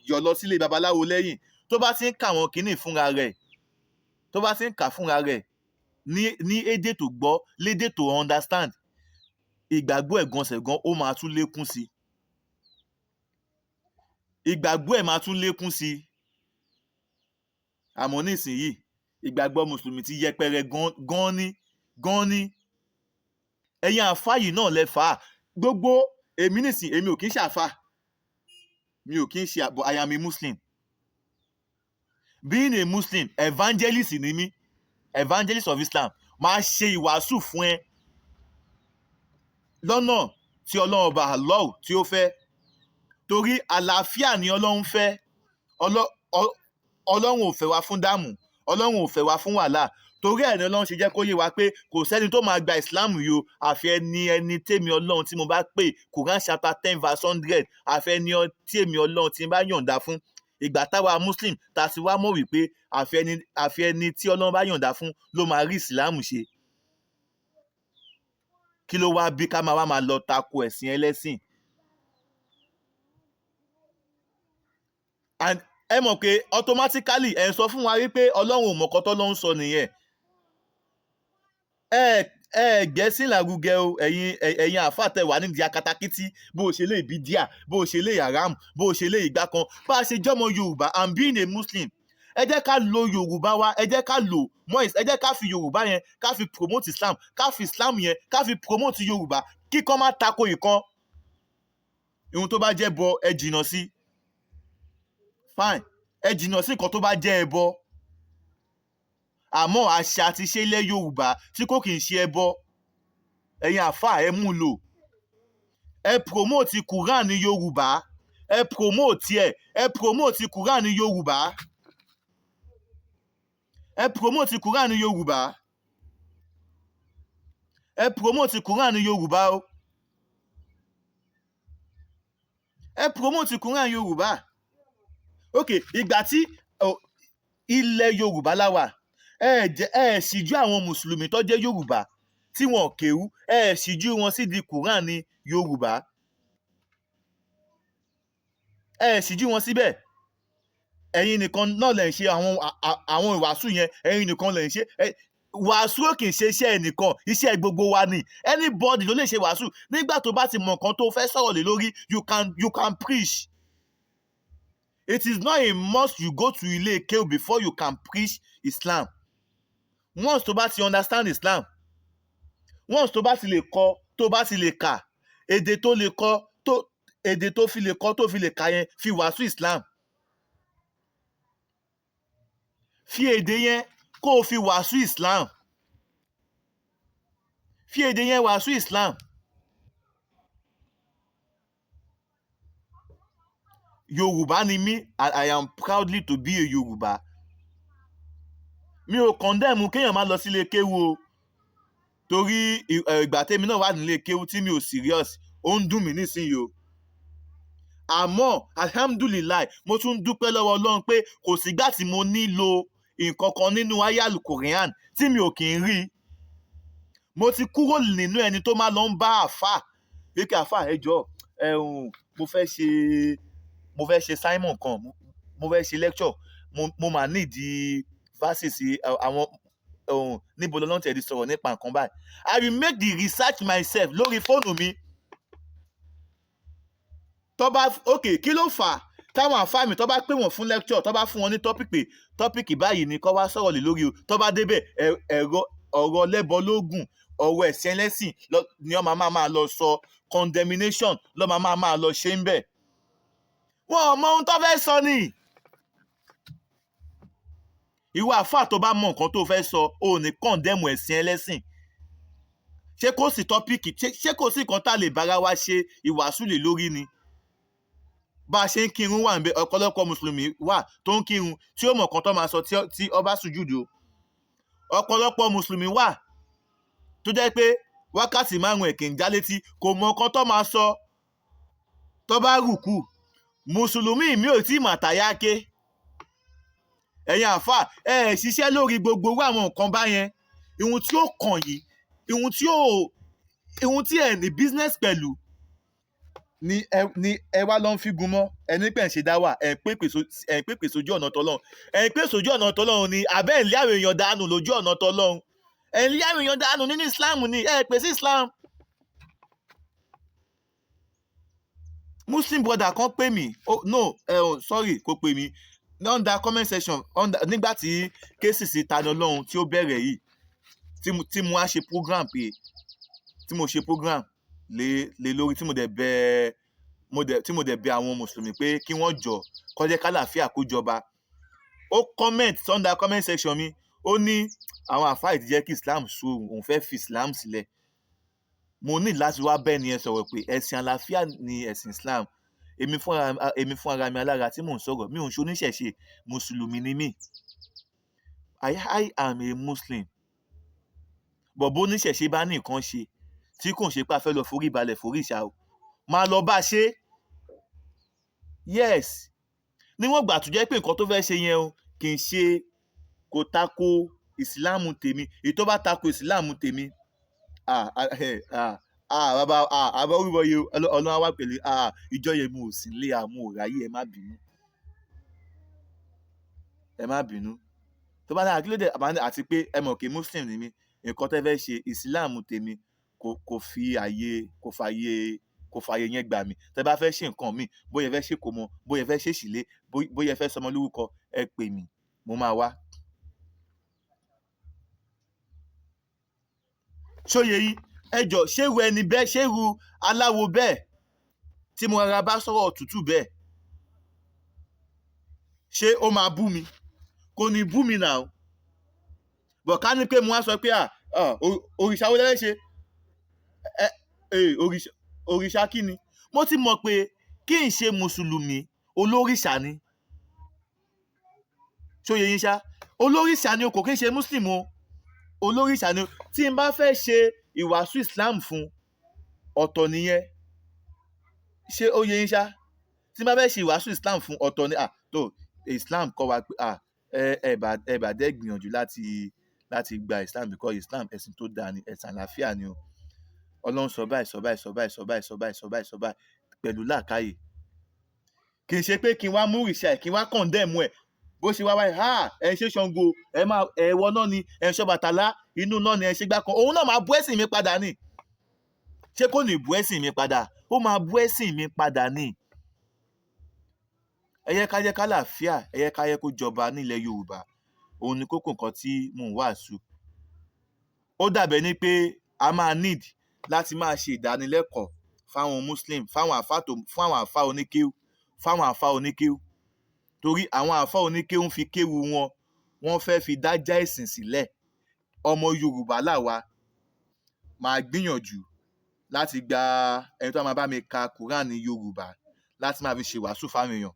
yọ lọ sílé babaláwo lẹ́yìn tó bá ti ń kà wọn kínní fúnra rẹ̀ ní èdè tó gbọ́ lédè tó understand, ìgbàgbọ́ ẹ̀ gan ṣẹ̀gan ó máa tún lékún sí ìgbàgbọ́ ẹ̀ máa tún lékún sí i. Àmọ́ nísìnyí ìgbàgbọ́ mùsùlùmí ti yẹpẹrẹ gan ní. Ẹ̀yin àfáà yìí náà lẹ fà á. Gbogbo èmi ò kí ń ṣàfà, mi ò kí ń ṣe but I am a Muslim. Being a Muslim, evangelist ni mí, evangelist of Islam. Máa ṣe ìwàásù fún ẹ lọ́nà tí Ọlọ́run ọba Allah tí ó fẹ́, torí àlàáfíà ni Ọlọ́run fẹ́. Ọlọ́run ò fẹ́ wa fún dààmú, Ọlọ́run ò fẹ́ wa fún wàhálà. Torí ẹ̀ ni Ọlọ́run ṣe jẹ́ kó yé wa pé kò sẹ́ni tó máa gba Islam yìí o àfi ẹni tèmi Ọlọ́run tí mo bá pè Quran chapter 10 verse 100 àfi ẹni tèmi Ọlọ́run tí mo bá yọ̀ǹda fún. Ìgbà táwa Muslim ta sì wá mọ̀ wípé àfi ẹni tí Ọlọ́run bá yọ̀ǹda fún ló máa rí Islam ṣe. Kí ló wá bí ká máa lọ tako ẹ̀sìn ẹlẹ́sìn? And ẹ mọ̀ pé automatically ẹ̀ ń sọ fún wa wípé Ọlọ́run ò mọ̀kọ́ tọ́lọ́run sọ nìyẹn. Gẹ̀ẹ́sì làrúgẹ o ẹ̀yin àfáà tẹ́ wà nídìí akatakítí bó o ṣe lè bí díà bó o ṣe lè haram bó o ṣe lè ìgbà kan bá a ṣe jọmọ Yorùbá and being a Muslim ẹ jẹ́ ká lo Yorùbá wa, ẹ jẹ́ ká lò moist, ẹ jẹ́ ká fi Yorùbá yẹn ká fi promote Islam, ká fi Islam yẹn ká fi promote Yorùbá kíkan má tako ìkan. Ohun tó bá jẹ́ bọ ẹ jìnnà sí, fine, ẹ jìnnà sí nǹkan tó bá jẹ́ ẹbọ. Àmọ́ àṣà àti ṣe ilẹ̀ Yorùbá tí kò kì í ṣe ẹbọ ẹ̀yin àfáà ẹ mú lò, ẹ promote Quran ní Yorùbá, ẹ promote Quran ní Yorùbá, ẹ promote Quran ní Yorùbá, ẹ promote Quran ní Yorùbá o, ẹ promote Quran Yorùbá. Ok, ìgbà tí ilẹ̀ Yorùbá láwà ẹ ṣíjú àwọn mùsùlùmí tó jẹ́ Yorùbá tí wọn kéwú ẹ ṣíjú wọn sí di Quran ní Yorùbá ẹ ṣíjú wọn síbẹ̀ ẹ̀yin nìkan náà lè ṣe àwọn ìwàásù yẹn ẹ̀yin nìkan lè ṣe wàásù kì í ṣe iṣẹ́ ẹnìkan iṣẹ́ gbogbo wa ni anybody ló lè ṣe wàásù nígbà tó bá ti mọ nǹkan tó fẹ́ sọ̀rọ̀ lé lórí you can preach. It is not a must you go to ilé kéwú before you can preach Islam. Once tó bá ti understand Islam, once tó bá ti lè kọ tó bá ti lè kà èdè tó lè kọ tó èdè tó fi lè kọ tó fi lè kà yẹn fi wàásù Islam. Fi èdè yẹn kó o fi wàásù Islam. Fi èdè yẹn wàásù Islam. Yorùbá ni mí and I am proudly to be a Yorùbá. Mi ò condemn kéèyàn má lọ sílé kéwú o torí ìgbà tèmi náà wà nílé kéwú tí mi ò serious ó ń dùn mí nísìnyí o. Àmọ́ alhamdulillah mo tún dúpẹ́ lọ́wọ́ Ọlọ́run pé kò sígbà tí mo nílò nǹkan kan nínú ayálu Quran tí mi ò kì í rí. Mo ti kúrò nínú ẹni tó máa lọ ń bá àfà wípé àfà ẹ jọ̀ọ́ mo fẹ́ ṣe Simon kan mo fẹ́ ṣe lecture mo máa nídìí verses àwọn níbo lọ́lọ́run tẹ̀lé sọ̀rọ̀ nípa nǹkan báyìí. I will make the research myself lórí fóònù mi. Kí ló fà á táwọn àfáà mi tó bá pè wọ́n fún lecture tó bá fún wọn ní tọ́pìkì báyìí ni kó wá sọ̀rọ̀ lé lórí o tó bá débẹ̀ ọ̀rọ̀ lẹ́bọ lógún ọ̀rọ̀ ẹ̀sìn ẹlẹ́sìn ni wọ́n máa lọ sọ condemnation lọ́ máa lọ ṣe ń bẹ̀. Wọn ò mọ ohun tó fẹ́ sọ ni. Ìwọ àfáà tó bá mọ nǹkan tó fẹ́ sọ ò ní condemn ẹ̀sìn ẹlẹ́sìn. Ṣé kò sí tọ́pìkì ṣé kò sí nǹkan tá lè bára wa ṣe ìwàásù lé lórí ni. Bá a ṣe ń kírun wà níbẹ̀ ọ̀pọ̀lọpọ̀ mùsùlùmí wà tó ń kírun tí ó mọ̀ nǹkan tó máa sọ tí ó bá sùjúdù. Ọ̀pọ̀lọpọ̀ mùsùlùmí wà tó jẹ́ pé wákàtí 5 ẹ̀ kì í já létí kò mọ̀ nǹkan tó máa sọ tó bá rùkù. Mùsùlùmí mi ò tí mà táyà ké. Ẹ̀yin àfáà ṣiṣẹ́ lórí gbogbo àwọn nǹkan báyẹn ihun tí ó kàn yìí ihun tí ẹ ní business pẹ̀lú ni ẹ wá lọ ń figun mọ́ ẹni pé ẹ̀ ń ṣe dá wà ẹ̀ ń pèpè sójú ọ̀nà tọ́lọ́run ẹ̀ ń pèpè sójú ọ̀nà tọ́lọ́run ni àbẹ́ ẹ̀ ń lé àwọn èèyàn dànù lójú ọ̀nà tọ́lọ́run ẹ̀ ń lé àwọn èèyàn dànù nínú Islam ni ẹ̀ pè sí Islam. Muslim brother kan pè mí sorry kò pè mí under comment section nígbà tí kéèsì sí Tani Olorun tí ó bẹ̀rẹ̀ yìí tí mo wá ṣe program tí mo ṣe program lé lórí tí mo dẹ̀ bẹ̀ àwọn mùsùlùmí pé kí wọ́n jọ kó jẹ́ kálàáfíà kó jọba. Ó comment under comment section mi ó ní àwọn àfáà ti jẹ́ kí Islam sú òun fẹ́ fi Islam sílẹ̀. Mo ní láti wá bẹ́ẹ̀ ni ẹ sọ̀rọ̀ pé ẹ̀sìn àlàáfíà ni ẹ̀sìn Islam. Èmi fún ara mi alára tí mò ń sọ̀rọ̀ mi ò ń ṣe oníṣẹ̀ṣe mùsùlùmí ni mí. I am a Muslim. Bọ̀bọ̀ oníṣẹ̀ṣe bá ní nǹkan ṣe tí kò ń ṣe pé a fẹ́ lọ forí balẹ̀ forí ìṣà o máa lọ bá ṣe. Yes níwọ̀n gbà tó jẹ́ pé nǹkan tó fẹ́ ṣe yẹn o kì í ṣe kò tako ìsìláàmù tèmi èyí tó bá tako ìsìláàmù tèmi àbá orúbọ yẹ Ọlọ́run wá pẹ̀lú ìjọ yẹn mo ò sí nílé àmú òráyé ẹ má bínú tó bá dára kí ló dé àti pé ẹ mọ̀ kí Muslim ni mí nǹkan tẹ́ fẹ́ ṣe ìsìláàmù tèmi kò fààyè yẹn gbà mí. Tẹ́ bá fẹ́ ṣe nǹkan mi bóyá ẹ fẹ́ ṣe kómọ bóyá ẹ fẹ́ ṣe ìṣílé bóyá ẹ fẹ́ sọmọ lórúkọ ẹ pè mí mo máa wá. ṣóye yìí ẹ jọ ṣéru ẹni bẹ́ẹ̀ ṣéru aláwo bẹ́ẹ̀ tí mo rárá bá sọ̀rọ̀ òtútù bẹ́ẹ̀ ṣé ó máa bú mi kò ní bú mi náà bọ̀ ká ní pé mo wá sọ pé òrìṣà wo lẹ́lẹ́ ṣe òrìṣà kí ni mo ti mọ̀ pé kí n ṣe mùsùlùmí olórìṣà ni ṣóye yín ṣá olórìṣà ni o kò kí n ṣe Muslim o olórìṣà ni tí n bá fẹ́ ṣe ìwàásù Islam fún ọ̀tọ̀ nìyẹn ṣé ó yẹ yín ṣá tí n bá fẹ́ ṣe ìwàásù Islam fún ọ̀tọ̀ ni tó Islam kọ́ wa pé ẹ bá dẹ́ gbìyànjú láti gba Islam because Islam ẹ̀sìn tó dáa ni, ẹ̀sìn àlàáfíà ni o. Ọlọ́run sọ báyìí sọ báyìí sọ báyìí sọ báyìí sọ báyìí sọ báyìí sọ báyìí pẹ̀lú làákàyè. Kì í ṣe pé kí n wá mú ìṣe kí n wá condemn ẹ̀ bó ṣe wá wáyé ẹ ṣe Ṣàngó ẹ máa ẹ̀wọ̀ náà ni ẹ ṣọ́ Bàtálá inú náà ni ẹ ṣe gbá kan, òun náà máa bú ẹ̀sìn mi padà ni. Ṣé kò ní bú ẹ̀sìn mi padà? Ó máa bú ẹ̀sìn mi padà ni. Ẹ yẹ ká jẹ́ ká làáfíà, ẹ yẹ ká yẹ kó jọba nílẹ̀ Yorùbá. Òun ni kókó nǹkan tí mò ń wàásù. Ó dàbẹ̀ ni pé a máa need láti máa ṣe ìdánilẹ́kọ̀ọ́ fáwọn Muslim, fáwọn àfáà oníkéwú, torí àwọn àfáà oníkéwú ń fi kéwú wọn, wọ́n fẹ́ fi dájà ẹ̀sìn sílẹ̀. Ọmọ Yorùbá làwa, máa gbìyànjú láti gba ẹni tó máa bá mi ka Quran ní Yorùbá láti máa fi ṣe ìwàásù fáwọn èèyàn,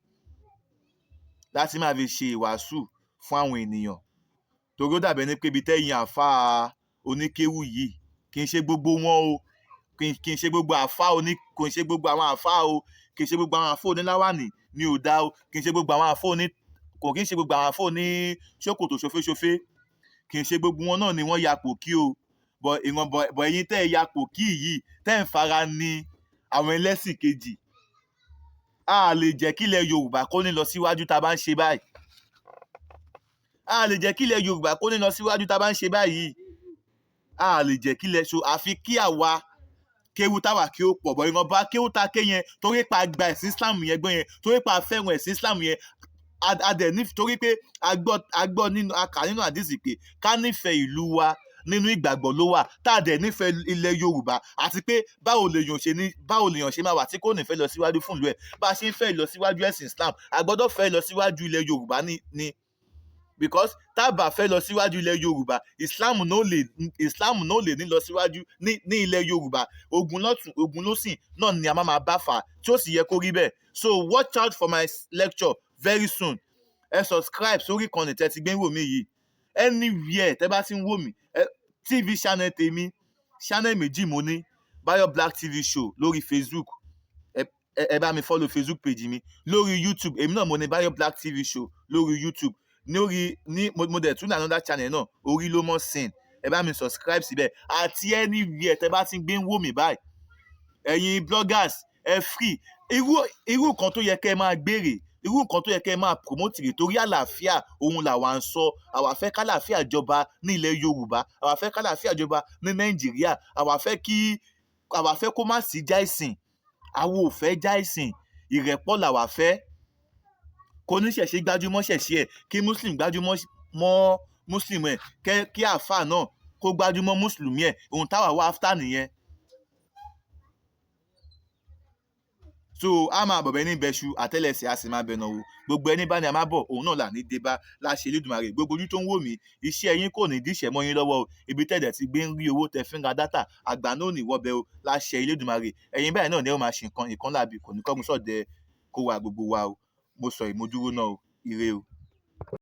láti máa fi ṣe ìwàásù fún àwọn ènìyàn. Torí ó dàbẹ̀ ni pé ibi tẹ́yìn àfáà oníkéwú yìí kì í ṣe gbogbo wọn o, kì í ṣe gbogbo àfáà kò ń ṣe gbogbo àwọn àfáà o, kì í ṣe gbogbo àwọn àfáà oníláwàní ni ò dá o, kì í ṣe gbogbo àwọn àfáà kò kì í ṣe gbogbo àwọn àfáà oní ṣòkòtò ṣoféṣofé, kì í ṣe gbogbo wọn náà ni wọ́n ya pòkí o. Bọ̀ ẹ̀yin tẹ́ ẹ ya pòkí yìí tẹ́ ẹ ń fara ní àwọn ẹlẹ́sìn kejì, a lè jẹ́ kí ilẹ̀ Yorùbá kó ní lọ síwájú tá a bá ń ṣe báyìí. A lè jẹ́ kí ilẹ̀ Yorùbá kó ní lọ síwájú tá a bá ń ṣe báyìí. A lè jẹ́ kí ilẹ̀ so àfi kí àwa kéwú táwa kí ó pọ̀ bọ̀ ìwọ̀nba kéwú ta ké yẹn torí pa gba ẹ̀sìn Islam yẹn gbọ́ yẹn, torí pa fẹ́ràn ẹ̀sìn Islam yẹn, adẹ̀ ní torí pé agbọ́ nínú akà nínú àdìsí pé ká nífẹ̀ẹ́ ìlú wa nínú ìgbàgbọ́ ló wà, tá a dẹ̀ nífẹ̀ẹ́ ilẹ̀ Yorùbá, àti pé báwo lèèyàn ṣe máa wà tí kò nífẹ̀ẹ́ lọ síwájú fún ìlú ẹ̀. Bá a ṣe ń fẹ́ lọ síwájú ẹ̀sìn Islam, a gbọ́dọ̀ fẹ́ lọ síwájú ilẹ̀ Yorùbá ni because tá a bá fẹ́ lọ síwájú ilẹ̀ Yorùbá, Islam náà lè ní lọ síwájú ní ilẹ̀ Yorùbá. Ogun lọ́tùn ogun lósìn náà ni a máa bá fà tí ó sì yẹ kó rí bẹ́ẹ̀. So watch out for my lecture very soon. Ẹ subscribe sórí ìkànnì tẹ́ ti gbé ń wò mí yìí. Anywhere tẹ́ bá ti ń wò mí, TV channel tèmi, channel méjì mo ní, Bayo Black TV show lórí Facebook, ẹ bá mi follow Facebook page mi. Lórí YouTube èmi náà mo ní Bayo Black TV show lórí YouTube. Mo dẹ̀ tún ní another channel náà, Orí ló mọ̀ sin, ẹ bá mi subscribe síbẹ̀. Àti anywhere tẹ́ bá ti ń gbé ń wò mí báyìí, ẹ̀yin bloggers ẹ free, irú nǹkan tó yẹ kẹ́ ẹ máa gbèrè, irú nǹkan tó yẹ kẹ́ ẹ máa promote rè, torí àlàáfíà òun làwa ń sọ. Àwa fẹ́ kálàáfíà jọba ní ilẹ̀ Yorùbá, àwa fẹ́ kálàáfíà jọba ní Nàìjíríà, àwa fẹ́ kó má sí já ìsìn, àwa ò fẹ́ já ìsìn, ìrẹ́pọ̀ làwa fẹ́. Kó ní ṣẹ̀ṣẹ̀ gbájúmọ́ ṣẹ̀ṣẹ̀ ẹ̀, kí Muslim gbájúmọ́ mọ́ Muslim ẹ̀, kí àáfàá náà kó gbájúmọ́ Mùsùlùmí ẹ̀, ohun táwa wá after nìyẹn. So a máa bọ̀bẹ̀ ní bẹ́ṣu àtẹ́lẹsẹ̀ a sì máa bẹ̀nà wò, gbogbo ẹni bá ní a máa bọ̀ òun náà là ní dé bá láṣẹ Elédùmarè. Gbogbo ojú tó ń wò mí, iṣẹ́ yín kò ní díṣẹ́ mọ́ yín lọ́wọ́ o. Ibi tẹ̀dẹ̀ ti gbé ń rí owó tẹ́ fi ń ra dátà, àgbà náà ò ní wọ́bẹ̀ o láṣẹ Elédùmarè. Ẹ̀yin báyìí náà ni ẹ máa ṣe nǹkan láabi, kò ní kọ́gun sọ̀dẹ̀ kó wa gbogbo wa o. Mo sọ ìmójúró náà o, ire o.